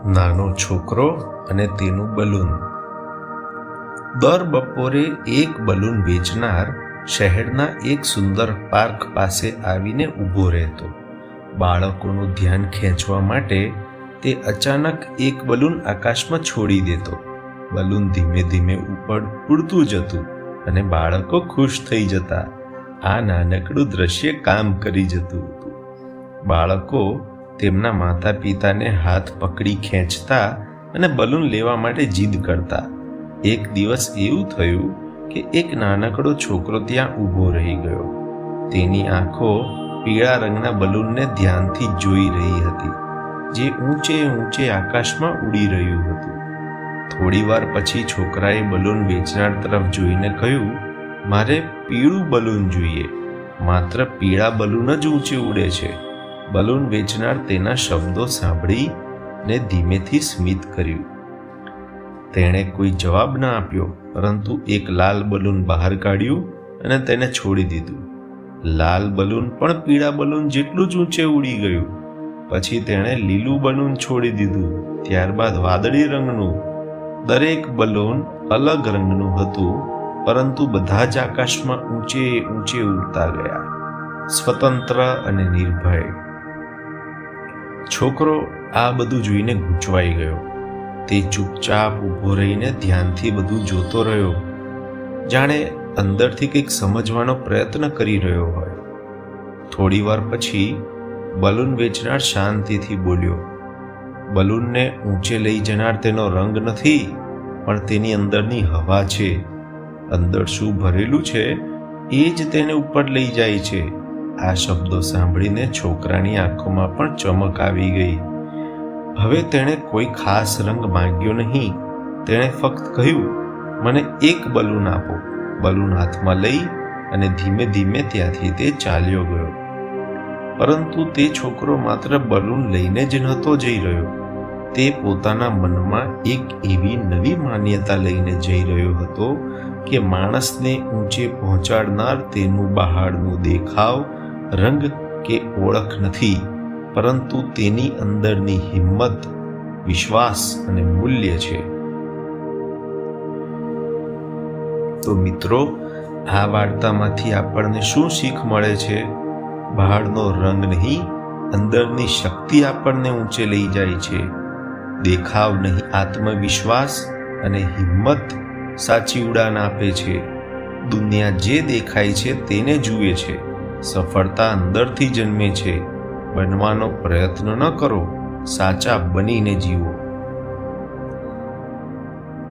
નાનો છોકરો અને તેનું બલૂન. દર બપોરે એક બલૂન વેચનાર શહેરના એક સુંદર પાર્ક પાસે આવીને ઊભો રહેતો. બાળકોનું ધ્યાન ખેંચવા માટે તે અચાનક એક બલૂન આકાશમાં છોડી દેતો. બલૂન ધીમે ધીમે ઉપર ઉડતું જતું અને બાળકો ખુશ થઈ જતા. આ નાનકડું દ્રશ્ય કામ કરી જતું હતું. બાળકો તેમના માતા પિતાને હાથ પકડી ખેંચતા અને બલૂન લેવા માટે જીદ કરતા. એક દિવસ એવું થયું કે એક નાનકડો છોકરો ત્યાં ઊભો રહી ગયો. તેની આંખો પીળા રંગના બલૂનને ધ્યાનથી જોઈ રહી હતી, જે ઊંચે ઊંચે આકાશમાં ઉડી રહ્યું હતું. થોડી વાર પછી છોકરાએ બલૂન વેચનાર તરફ જોઈને કહ્યું, મારે પીળું બલૂન જોઈએ. માત્ર પીળા બલૂન જ ઊંચે ઉડે છે. બલૂન વેચનાર તેના શબ્દો સાંભળીને ધીમેથી સ્મિત કર્યું. તેણે કોઈ જવાબ ન આપ્યો, પરંતુ એક લાલ બલૂન બહાર કાઢ્યું અને તેને છોડી દીધું. લાલ બલૂન પણ પીળા બલૂન જેટલું જ ઊંચે ઉડી ગયું. પછી તેણે લીલું બલૂન છોડી દીધું, ત્યારબાદ વાદળી રંગનું. દરેક બલૂન અલગ રંગનું હતું, પરંતુ બધા જ આકાશમાં ઊંચે ઊંચે ઉડતા ગયા, સ્વતંત્ર અને નિર્ભય. છોકરો આ બધું જોઈને ગૂંચવાઈ ગયો. તે ચૂપચાપ ઊભો રહીને ધ્યાનથી બધું જોતો રહ્યો, જાણે અંદરથી કંઈક સમજવાનો પ્રયત્ન કરી રહ્યો હોય. થોડી વાર પછી બલૂન વેચનાર શાંતિથી બોલ્યો, બલૂનને ઊંચે લઈ જનાર તેનો રંગ નથી, પણ તેની અંદરની હવા છે. અંદર શું ભરેલું છે એ જ તેને ઉપર લઈ જાય છે. આ શબ્દો સાંભળીને છોકરાની આંખોમાં પણ ચમક આવી ગઈ. હવે તેણે કોઈ ખાસ રંગ માંગ્યો નહીં. તેણે ફક્ત કહ્યું, મને એક બલૂન આપો. બલૂન હાથમાં લઈ અને ધીમે ધીમે ત્યાંથી તે ચાલ્યો ગયો. પરંતુ તે છોકરો માત્ર બલૂન લઈને જ નહોતો જઈ રહ્યો. તે પોતાના મનમાં એક એવી નવી માન્યતા લઈને જઈ રહ્યો હતો કે માણસને ઊંચે પહોંચાડનાર તેનું બહારનું દેખાવ, રંગ કે ઓળખ નથી, પરંતુ તેની અંદરની હિંમત, વિશ્વાસ અને મૂલ્ય છે. તો મિત્રો, આ વાર્તામાંથી આપણને શું શીખ મળે છે? બહારનો રંગ નહીં, અંદરની શક્તિ આપણને ઊંચે લઈ જાય છે. દેખાવ નહીં, આત્મવિશ્વાસ અને હિંમત સાચી ઉડાન આપે છે. દુનિયા જે દેખાય છે તેને જુએ છે. સફળતા અંદરથી જન્મે છે. બનવાનો પ્રયત્ન ન કરો, સાચા બનીને જીવો.